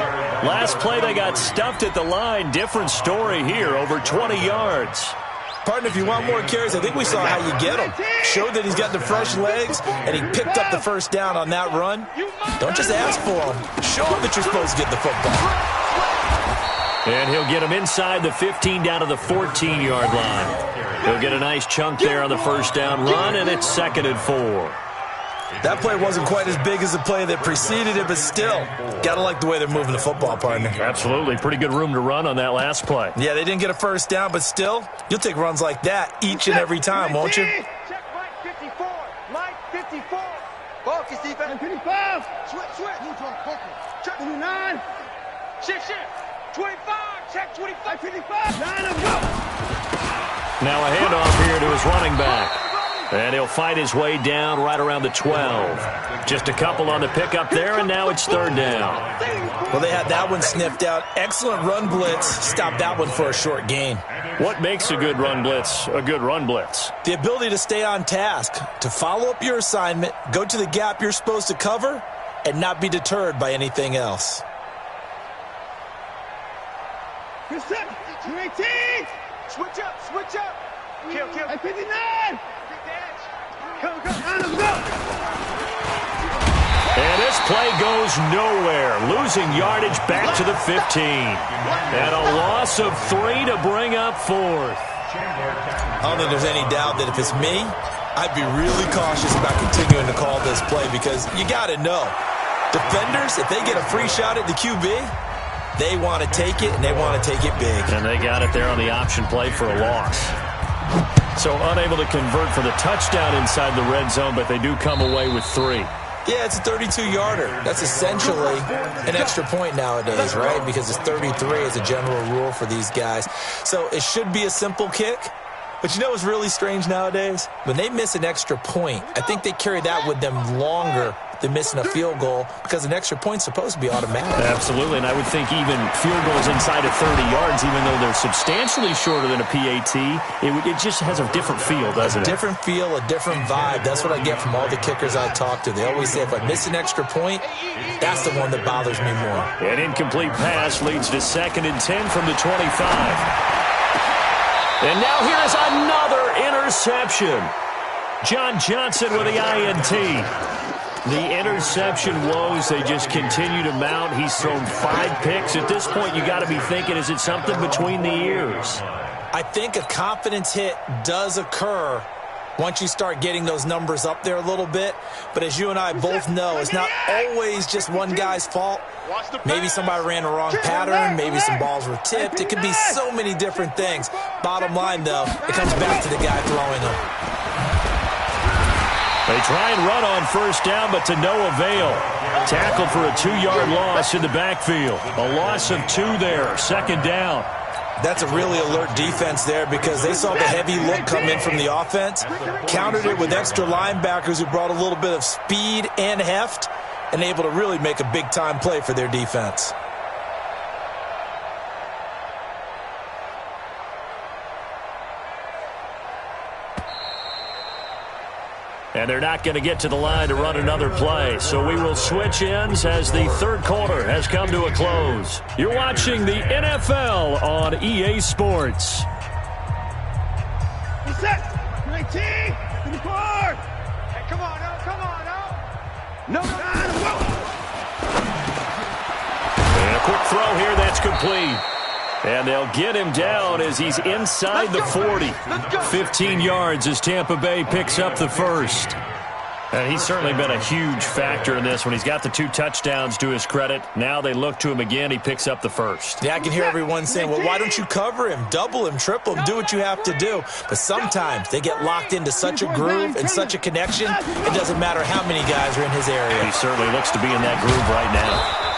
Last play they got stuffed at the line. Different story here, over 20 yards. Partner, if you want more carries, I think we saw how you get him. Showed that he's got the fresh legs, and he picked up the first down on that run. Don't just ask for him. Show him that you're supposed to get the football. And he'll get him inside the 15 down to the 14-yard line. He'll get a nice chunk there on the first down run, and it's 2nd and 4. That play wasn't quite as big as the play that preceded it, but still, got to like the way they're moving the football, partner. Absolutely. Pretty good room to run on that last play. Yeah, they didn't get a first down, but still, you'll take runs like that each and every time, won't you? Check Mike 54. Mike 54. Focus defense. 55. Switch. Check 29. Shift. 25. Check 25. 55. Line up, go. Now a handoff here to his running back. And he'll fight his way down right around the 12. Just a couple on the pickup there, and now it's 3rd down. Well, they had that one sniffed out. Excellent run blitz. Stopped that one for a short gain. What makes a good run blitz a good run blitz? The ability to stay on task, to follow up your assignment, go to the gap you're supposed to cover, and not be deterred by anything else. Good set. 218. Switch up. Kill. 59. And this play goes nowhere. Losing yardage back to the 15. And a loss of 3 to bring up 4th. I don't think there's any doubt that if it's me, I'd be really cautious about continuing to call this play because you got to know, defenders, if they get a free shot at the QB, they want to take it, and they want to take it big. And they got it there on the option play for a loss. So unable to convert for the touchdown inside the red zone, but they do come away with 3. Yeah, it's a 32-yarder. That's essentially an extra point nowadays, right? Because it's 33 as a general rule for these guys. So it should be a simple kick. But you know what's really strange nowadays? When they miss an extra point, I think they carry that with them longer than missing a field goal because an extra point's supposed to be automatic. Absolutely, and I would think even field goals inside of 30 yards, even though they're substantially shorter than a PAT, it just has a different feel, doesn't it? A different feel, a different vibe. That's what I get from all the kickers I talk to. They always say if I miss an extra point, that's the one that bothers me more. An incomplete pass leads to 2nd and 10 from the 25. And now here's another interception. John Johnson with the INT. The interception woes, they just continue to mount. He's thrown 5 picks. At this point, you got to be thinking, is it something between the ears? I think a confidence hit does occur once you start getting those numbers up there a little bit. But as you and I both know, it's not always just one guy's fault. Maybe somebody ran the wrong pattern. Maybe some balls were tipped. It could be so many different things. Bottom line, though, it comes back to the guy throwing them. They try and run on first down, but to no avail. Tackled for a 2-yard loss in the backfield. A loss of 2 there, 2nd down. That's a really alert defense there because they saw the heavy look come in from the offense, countered it with extra linebackers who brought a little bit of speed and heft, and able to really make a big-time play for their defense. And they're not going to get to the line to run another play. So we will switch ends as the 3rd quarter has come to a close. You're watching the NFL on EA Sports. Set. 19. 24. Hey, come on, no. And a quick throw here that's complete. And they'll get him down as he's inside the 40. 15 yards as Tampa Bay picks up the first. And he's certainly been a huge factor in this when he's got the 2 touchdowns to his credit. Now they look to him again. He picks up the first. Yeah, I can hear everyone saying, well, why don't you cover him, double him, triple him, do what you have to do. But sometimes they get locked into such a groove and such a connection, it doesn't matter how many guys are in his area. He certainly looks to be in that groove right now.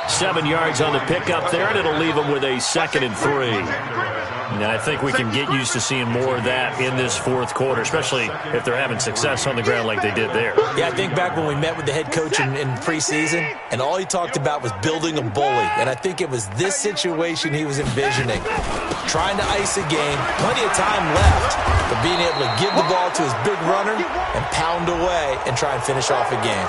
7 yards on the pickup there, and it'll leave him with a 2nd and 3. And I think we can get used to seeing more of that in this fourth quarter, especially if they're having success on the ground like they did there. Yeah, I think back when we met with the head coach in preseason, and all he talked about was building a bully. And I think it was this situation he was envisioning. Trying to ice a game, plenty of time left, but being able to give the ball to his big runner and pound away and try and finish off a game.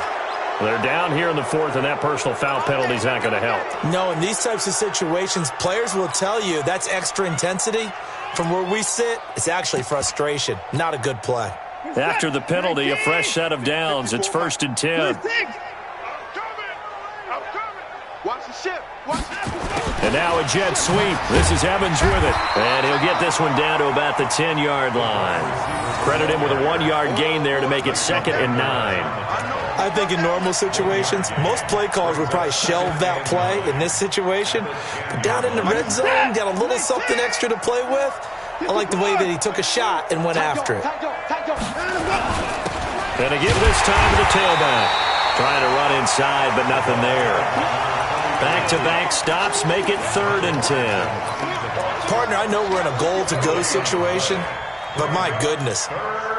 They're down here in the fourth, and that personal foul penalty is not going to help. No, in these types of situations, players will tell you that's extra intensity. From where we sit, it's actually frustration. Not a good play. After the penalty, a fresh set of downs. It's 1st and 10. Watch the ship. And now a jet sweep. This is Evans with it. And he'll get this one down to about the 10-yard line. Credit him with a 1-yard gain there to make it 2nd and 9. I think in normal situations, most play callers would probably shelve that play in this situation. But down in the red zone, got a little something extra to play with. I like the way that he took a shot and went after it. And again this time to the tailback. Trying to run inside, but nothing there. Back-to-back stops make it 3rd and 10. Partner, I know we're in a goal-to-go situation, but my goodness,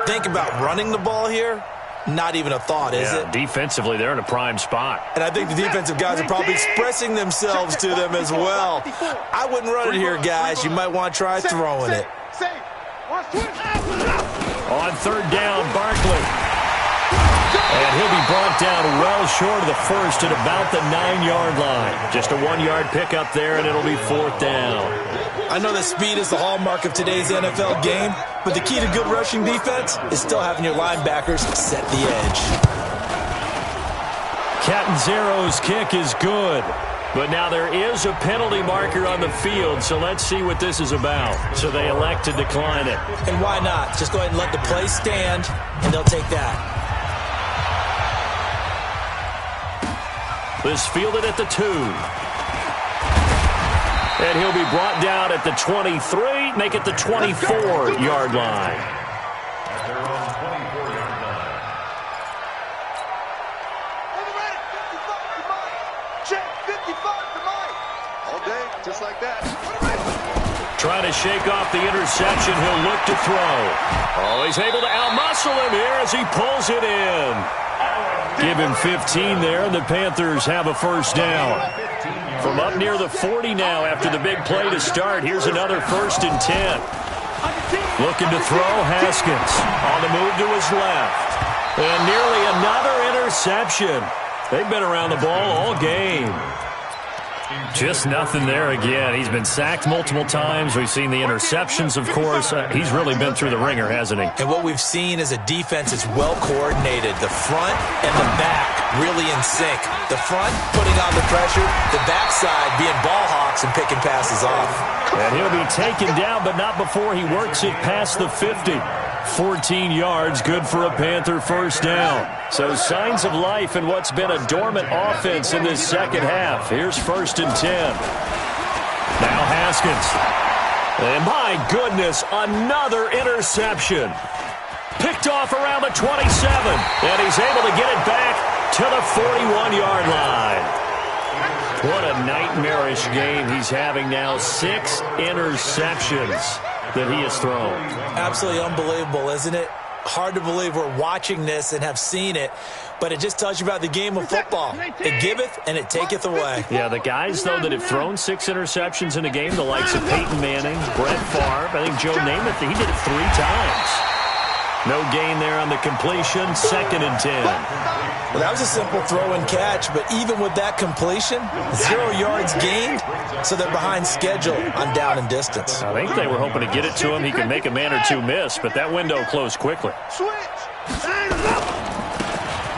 think about running the ball here. Not even a thought, is it? Defensively, they're in a prime spot. And I think the defensive guys are probably expressing themselves to them as well. I wouldn't run it here, guys. You might want to try throwing it. On 3rd down, Barkley. And he'll be brought down well short of the first at about the 9-yard line. Just a 1-yard pickup there, and it'll be 4th down. I know that speed is the hallmark of today's NFL game, but the key to good rushing defense is still having your linebackers set the edge. Catanzaro's kick is good. But now there is a penalty marker on the field, so let's see what this is about. So they elect to decline it. And why not? Just go ahead and let the play stand, and they'll take that. This fielded at the 2. And he'll be brought down at the 23, make it the 24-yard line. Just like that. Trying to shake off the interception. He'll look to throw. Oh, he's able to outmuscle him here as he pulls it in. Give him 15 there, and the Panthers have a 1st down. From up near the 40 now after the big play to start. Here's another 1st and 10. Looking to throw, Haskins. On the move to his left. And nearly another interception. They've been around the ball all game. Just nothing there again. He's been sacked multiple times. We've seen the interceptions, of course. He's really been through the ringer, hasn't he? And what we've seen is a defense that's well coordinated. The front and the back really in sync. The front putting on the pressure, the backside being ball hawks and picking passes off. And he'll be taken down, but not before he works it past the 50. 14 yards, good for a Panther 1st down. So signs of life in what's been a dormant offense in this second half. Here's 1st and 10. Now Haskins. And my goodness, another interception. Picked off around the 27. And he's able to get it back to the 41-yard line. What a nightmarish game he's having now. 6 interceptions that he has thrown. Absolutely unbelievable, isn't it? Hard to believe we're watching this and have seen it, but it just tells you about the game of football. It giveth and it taketh away. Yeah, the guys, though, that have thrown 6 interceptions in a game, the likes of Peyton Manning, Brett Favre, I think Joe Namath, he did it 3 times. No gain there on the completion, 2nd and 10. Well, that was a simple throw and catch, but even with that completion, 0 yards gained, so they're behind schedule on down and distance. I think they were hoping to get it to him. He could make a man or two miss, but that window closed quickly.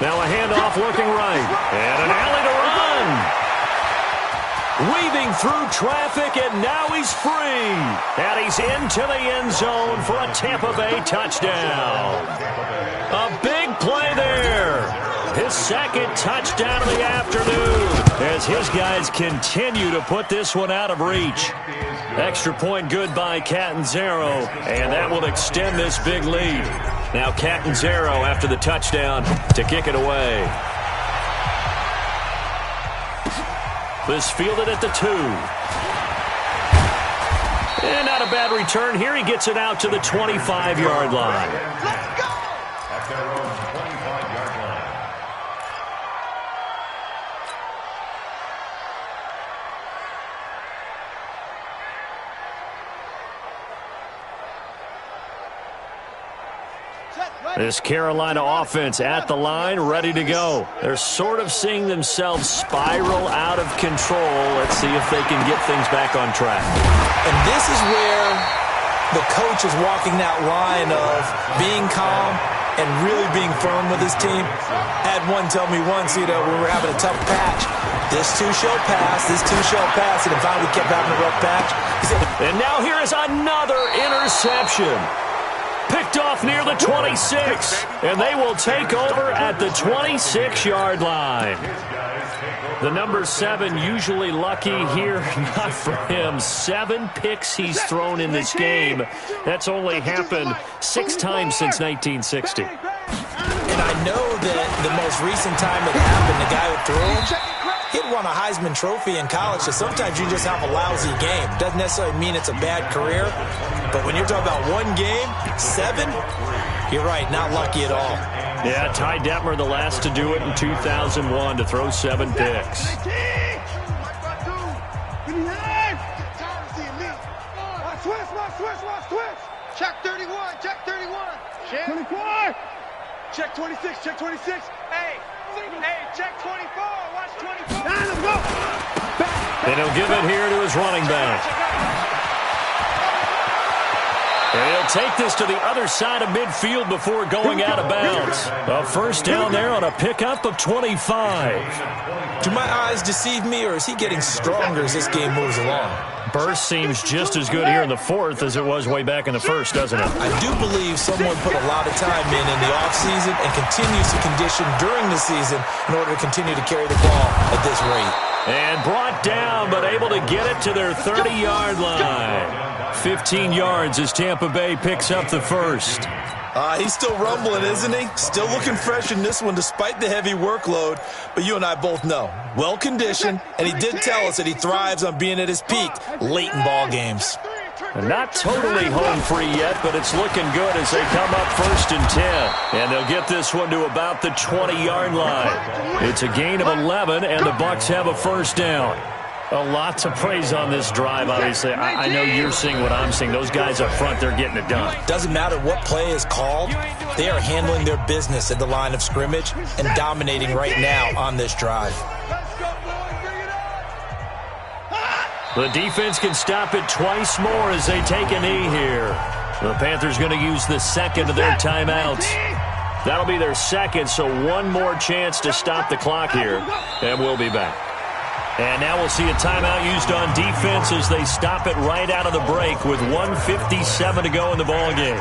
Now a handoff looking right, and an alley to run. Weaving through traffic, and now he's free. And he's into the end zone for a Tampa Bay touchdown. A big play there. His second touchdown of the afternoon as his guys continue to put this one out of reach. Extra point good by Catanzaro, and that will extend this big lead. Now Catanzaro after the touchdown to kick it away. This fielded at the 2. And not a bad return here. He gets it out to the 25-yard line. Let's go! At their own 25-yard line. This Carolina offense at the line, ready to go. They're sort of seeing themselves spiral out of control. Let's see if they can get things back on track. And this is where the coach is walking that line of being calm and really being firm with his team. I had one tell me once, when we were having a tough patch, this too shall pass, this too shall pass, and finally we kept having a rough patch. He said, and now here is another interception. Picked off near the 26, and they will take over at the 26-yard line. The number 7 usually lucky here, not for him. 7 picks he's thrown in this game. That's only happened 6 times since 1960. and I know that the most recent time it happened, the guy who threw him, he'd won a Heisman Trophy in college, so sometimes you just have a lousy game. Doesn't necessarily mean it's a bad career, but when you're talking about one game, 7, you're right, not lucky at all. Yeah, Ty Detmer, the last to do it in 2001, to throw 7 picks. Check 31, check 31. Check 24. Check 26, check 26. Hey, check 24. Watch 24. Let's go. And he'll give it here to his running back. And he'll take this to the other side of midfield before going out of bounds. A first down there on a pickup of 25. Do my eyes deceive me, or is he getting stronger as this game moves along? Burst seems just as good here in the 4th as it was way back in the 1st, doesn't it? I do believe someone put a lot of time in the offseason and continues to condition during the season in order to continue to carry the ball at this rate. And brought down, but able to get it to their 30-yard line. 15 yards as Tampa Bay picks up the first. He's still rumbling, isn't he? Still looking fresh in this one despite the heavy workload. But you and I both know, well-conditioned, and he did tell us that he thrives on being at his peak late in ball games. Not totally home free yet, but it's looking good as they come up 1st and 10. And they'll get this one to about the 20-yard line. It's a gain of 11, and the Bucks have a first down. A lot to praise on this drive, obviously. I know you're seeing what I'm seeing. Those guys up front, they're getting it done. Doesn't matter what play is called. They are handling their business at the line of scrimmage and dominating right now on this drive. The defense can stop it twice more as they take a knee here. The Panthers going to use the second of their timeouts. That'll be their second, so one more chance to stop the clock here, and we'll be back. And now we'll see a timeout used on defense as they stop it right out of the break with 1:57 to go in the ballgame.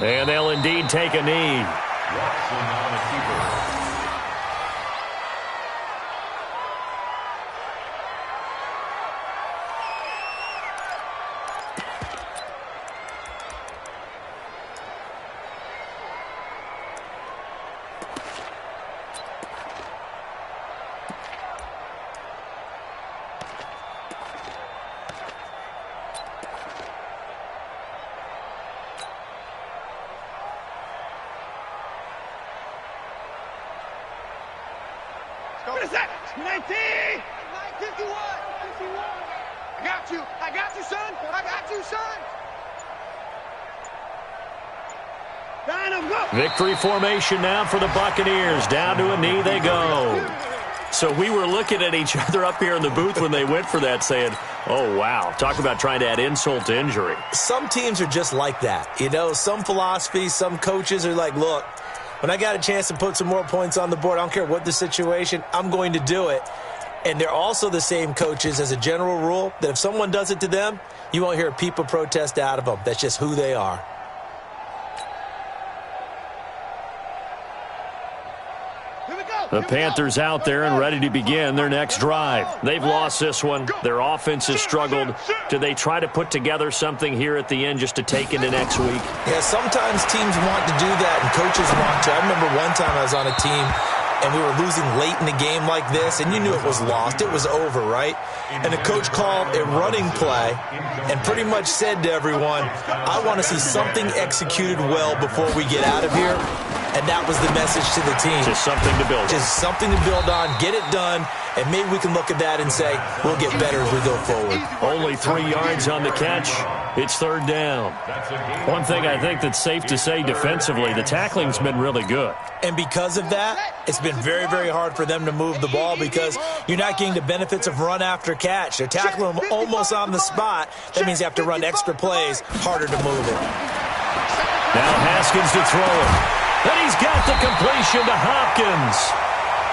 And they'll indeed take a knee. Watson on the keeper. What is that? 19! 51! I got you. I got you, son. I got you, son. Victory formation now for the Buccaneers. Down to a knee they go. So we were looking at each other up here in the booth when they went for that saying, oh, wow, talk about trying to add insult to injury. Some teams are just like that. You know, some philosophies, some coaches are like, look, when I got a chance to put some more points on the board, I don't care what the situation, I'm going to do it. And they're also the same coaches as a general rule that if someone does it to them, you won't hear people protest out of them. That's just who they are. The Panthers out there and ready to begin their next drive. They've lost this one. Their offense has struggled. Do they try to put together something here at the end just to take into next week? Yeah, sometimes teams want to do that and coaches want to. I remember one time I was on a team and we were losing late in the game like this, and you knew it was lost. It was over, right? And the coach called a running play and pretty much said to everyone, I want to see something executed well before we get out of here. And that was the message to the team. Just something to build on. Just something to build on, get it done, and maybe we can look at that and say, we'll get better as we go forward. Only 3 yards on the catch. It's third down. One thing I think that's safe to say defensively, the tackling's been really good. And because of that, it's been very, very hard for them to move the ball because you're not getting the benefits of run after catch. They're tackling them almost on the spot. That means you have to run extra plays, harder to move it. Now Haskins to throw it. And he's got the completion to Hopkins.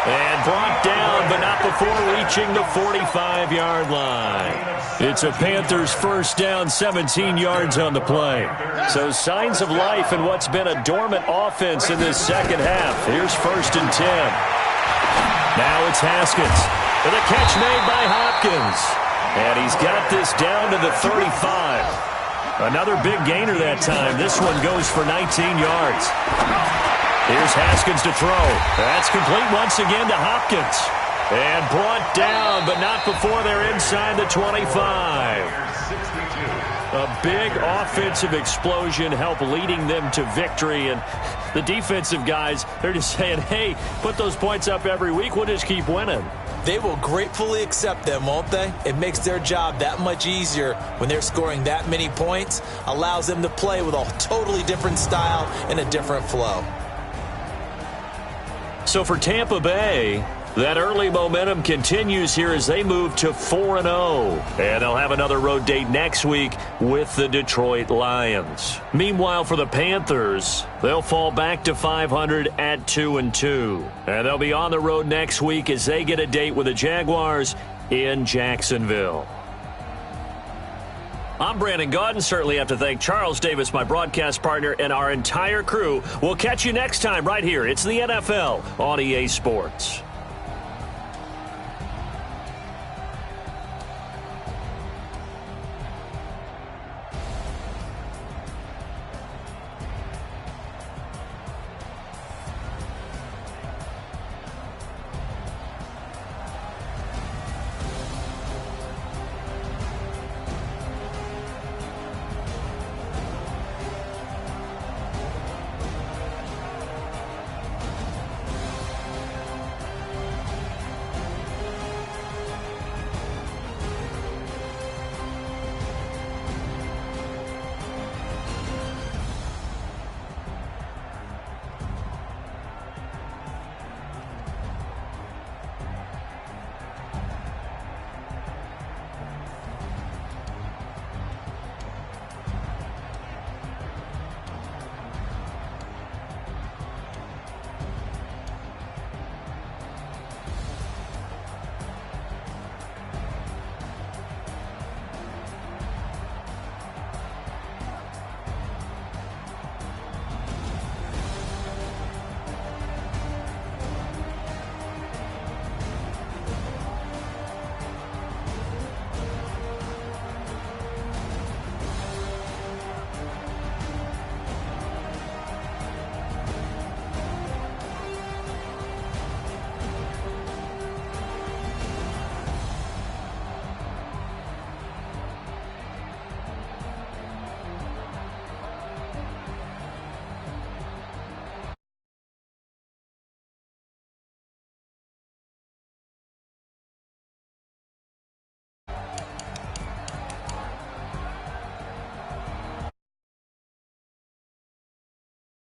And brought down, but not before reaching the 45-yard line. It's a Panthers first down, 17 yards on the play. So signs of life in what's been a dormant offense in this second half. Here's 1st and 10. Now it's Haskins. With a catch made by Hopkins. And he's got this down to the 35. Another big gainer that time. This one goes for 19 yards. Here's Haskins to throw. That's complete once again to Hopkins. And brought down, but not before they're inside the 25. A big offensive explosion helped leading them to victory. And the defensive guys, they're just saying, hey, put those points up every week. We'll just keep winning. They will gratefully accept them, won't they? It makes their job that much easier when they're scoring that many points. Allows them to play with a totally different style and a different flow. So for Tampa Bay, that early momentum continues here as they move to 4-0. And they'll have another road date next week with the Detroit Lions. Meanwhile, for the Panthers, they'll fall back to 500 at 2-2. And they'll be on the road next week as they get a date with the Jaguars in Jacksonville. I'm Brandon Gaudin. Certainly have to thank Charles Davis, my broadcast partner, and our entire crew. We'll catch you next time right here. It's the NFL on EA Sports.